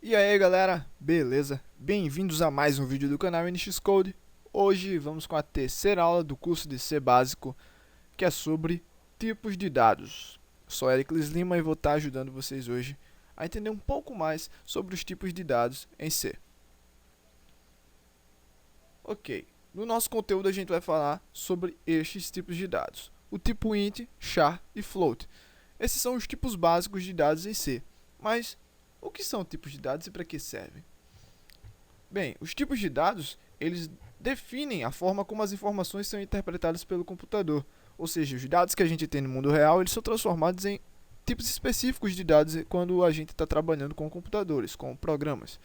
E aí galera, beleza? Bem-vindos a mais um vídeo do canal NX Code. Hoje vamos com a terceira aula do curso de C Básico, que é sobre tipos de dados. Sou Ericles Lima e vou estar ajudando vocês hoje a entender um pouco mais sobre os tipos de dados em C. Ok, no nosso conteúdo a gente vai falar sobre estes tipos de dados: o tipo int, char e float. Esses são os tipos básicos de dados em C, mas o que são tipos de dados e para que servem? Bem, os tipos de dados, eles definem a forma como as informações são interpretadas pelo computador. Ou seja, os dados que a gente tem no mundo real, eles são transformados em tipos específicos de dados quando a gente está trabalhando com computadores, com programas.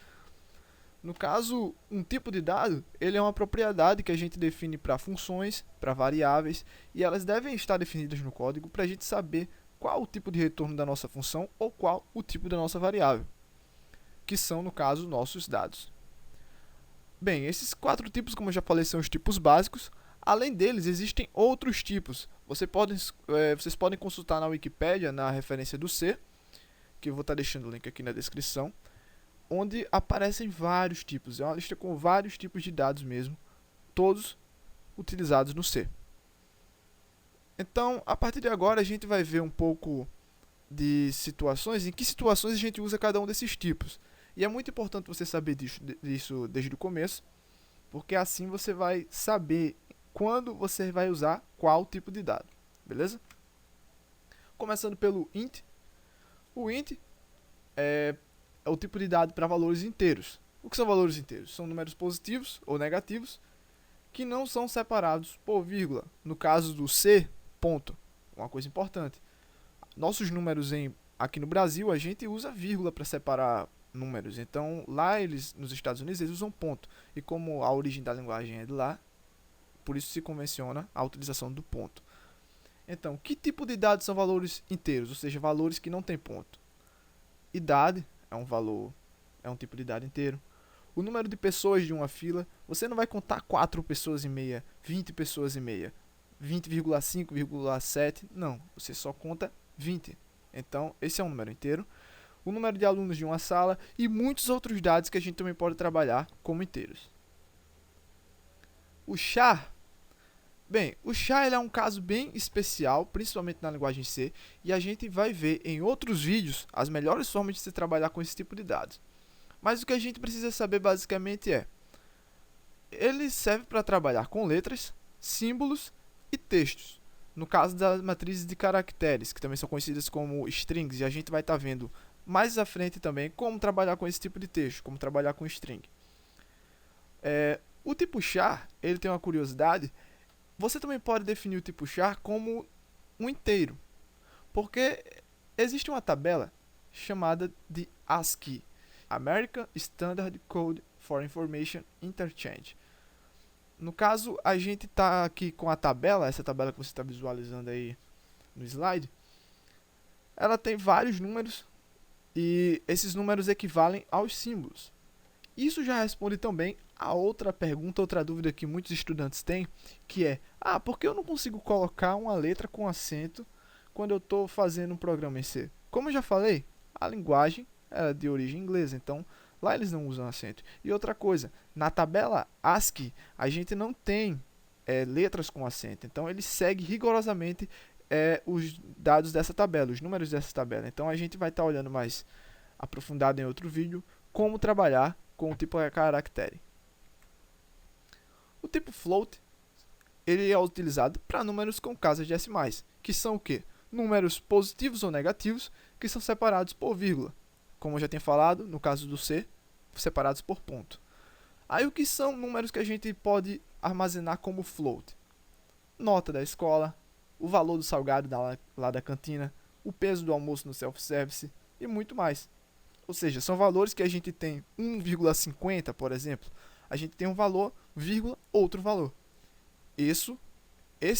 No caso, um tipo de dado, ele é uma propriedade que a gente define para funções, para variáveis, e elas devem estar definidas no código para a gente saber qual o tipo de retorno da nossa função ou qual o tipo da nossa variável, que são, no caso, nossos dados. Bem, esses quatro tipos, como eu já falei, são os tipos básicos. Além deles, existem outros tipos. Vocês podem consultar na Wikipédia, na referência do C, que eu vou estar deixando o link aqui na descrição, onde aparecem vários tipos. É uma lista com vários tipos de dados mesmo, todos utilizados no C. Então, a partir de agora, a gente vai ver um pouco de situações, em que situações a gente usa cada um desses tipos. E é muito importante você saber disso desde o começo, porque assim você vai saber quando você vai usar qual tipo de dado, beleza? Começando pelo int. O int é o tipo de dado para valores inteiros. O que são valores inteiros? São números positivos ou negativos que não são separados por vírgula. No caso do C, ponto. Uma coisa importante. Nossos números aqui no Brasil, a gente usa vírgula para separar números. Então, lá nos Estados Unidos, eles usam ponto. E como a origem da linguagem é de lá, por isso se convenciona a utilização do ponto. Então, que tipo de dados são valores inteiros? Ou seja, valores que não têm ponto. Idade é um valor, é um tipo de dado inteiro. O número de pessoas de uma fila, você não vai contar 4 pessoas e meia, 20 pessoas e meia, 20,5,7, não. Você só conta 20. Então, esse é um número inteiro. O número de alunos de uma sala e muitos outros dados que a gente também pode trabalhar como inteiros. O char. Bem, o char é um caso bem especial, principalmente na linguagem C, e a gente vai ver em outros vídeos as melhores formas de se trabalhar com esse tipo de dados. Mas o que a gente precisa saber basicamente é: ele serve para trabalhar com letras, símbolos e textos. No caso das matrizes de caracteres, que também são conhecidas como strings, e a gente vai estar vendo mais à frente também como trabalhar com esse tipo de texto, como trabalhar com string. O tipo char, ele tem uma curiosidade. Você também pode definir o tipo char como um inteiro, porque existe uma tabela chamada de ASCII, American Standard Code for Information Interchange. No caso, a gente está aqui com a tabela, essa tabela que você está visualizando aí no slide. Ela tem vários números e esses números equivalem aos símbolos. Isso já responde também a outra pergunta, outra dúvida que muitos estudantes têm, que é: por que eu não consigo colocar uma letra com acento quando eu estou fazendo um programa em C? Como eu já falei, a linguagem é de origem inglesa, então lá eles não usam acento. E outra coisa, na tabela ASCII, a gente não tem letras com acento, então ele segue rigorosamente os dados dessa tabela, os números dessa tabela. Então a gente vai estar olhando mais aprofundado em outro vídeo como trabalhar com o tipo caractere. O tipo float, ele é utilizado para números com casas decimais, que são o quê? Números positivos ou negativos que são separados por vírgula. Como eu já tinha falado, no caso do C, separados por ponto. Aí o que são números que a gente pode armazenar como float? Nota da escola, o valor do salgado lá da cantina, o peso do almoço no self-service e muito mais. Ou seja, são valores que a gente tem 1,50, por exemplo. A gente tem um valor, vírgula, outro valor. Esse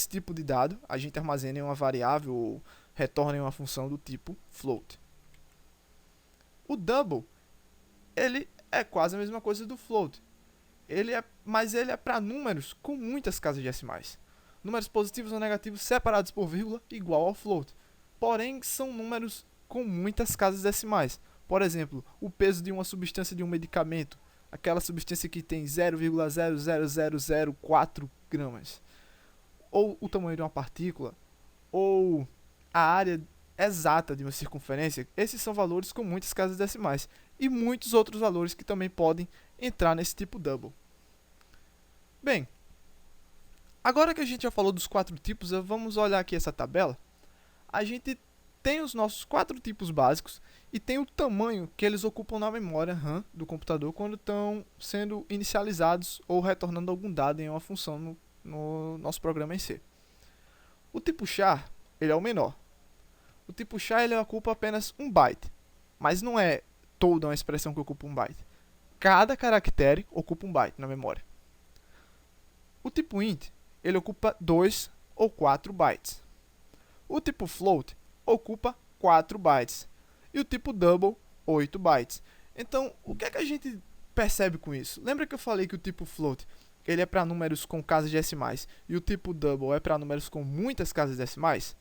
tipo de dado a gente armazena em uma variável ou retorna em uma função do tipo float. O double, ele é quase a mesma coisa do float. Mas ele é para números com muitas casas decimais. Números positivos ou negativos separados por vírgula igual ao float. Porém, são números com muitas casas decimais. Por exemplo, o peso de uma substância de um medicamento, aquela substância que tem 0,00004 gramas, ou o tamanho de uma partícula, ou a área exata de uma circunferência. Esses são valores com muitas casas decimais e muitos outros valores que também podem entrar nesse tipo double. Bem, agora que a gente já falou dos 4 tipos, vamos olhar aqui essa tabela. A gente tem os nossos 4 tipos básicos e tem o tamanho que eles ocupam na memória RAM do computador quando estão sendo inicializados ou retornando algum dado em uma função no nosso programa em C. O tipo char, ele é o menor. O tipo char, ele ocupa apenas 1 byte, mas não é toda uma expressão que ocupa 1 byte. Cada caractere ocupa 1 byte na memória. O tipo int, ele ocupa 2 ou 4 bytes. O tipo float ocupa 4 bytes. E o tipo double, 8 bytes. Então, o que é que a gente percebe com isso? Lembra que eu falei que o tipo float ele é para números com casas decimais e o tipo double é para números com muitas casas decimais?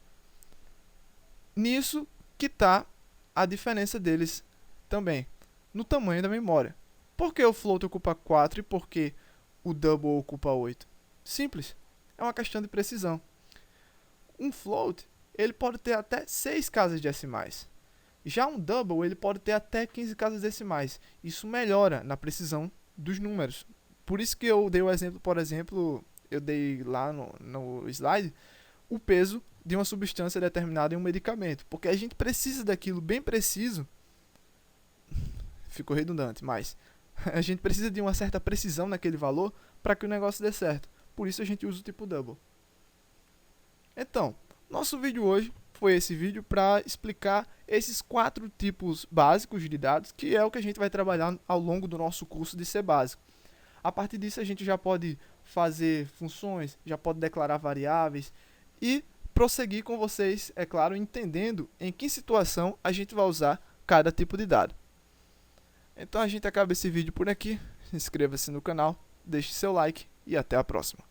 Nisso que está a diferença deles também, no tamanho da memória. Por que o float ocupa 4 e por que o double ocupa 8? Simples, é uma questão de precisão. Um float ele pode ter até 6 casas decimais. Já um double ele pode ter até 15 casas decimais. Isso melhora na precisão dos números. Por isso que eu dei o exemplo, por exemplo, eu dei lá no slide, o peso de uma substância determinada em um medicamento. Porque a gente precisa daquilo bem preciso. Ficou redundante, mas a gente precisa de uma certa precisão naquele valor para que o negócio dê certo. Por isso a gente usa o tipo double. Então, nosso vídeo hoje foi esse vídeo para explicar esses 4 tipos básicos de dados, que é o que a gente vai trabalhar ao longo do nosso curso de C básico. A partir disso a gente já pode fazer funções, já pode declarar variáveis e prosseguir com vocês, é claro, entendendo em que situação a gente vai usar cada tipo de dado. Então a gente acaba esse vídeo por aqui. Inscreva-se no canal, deixe seu like e até a próxima.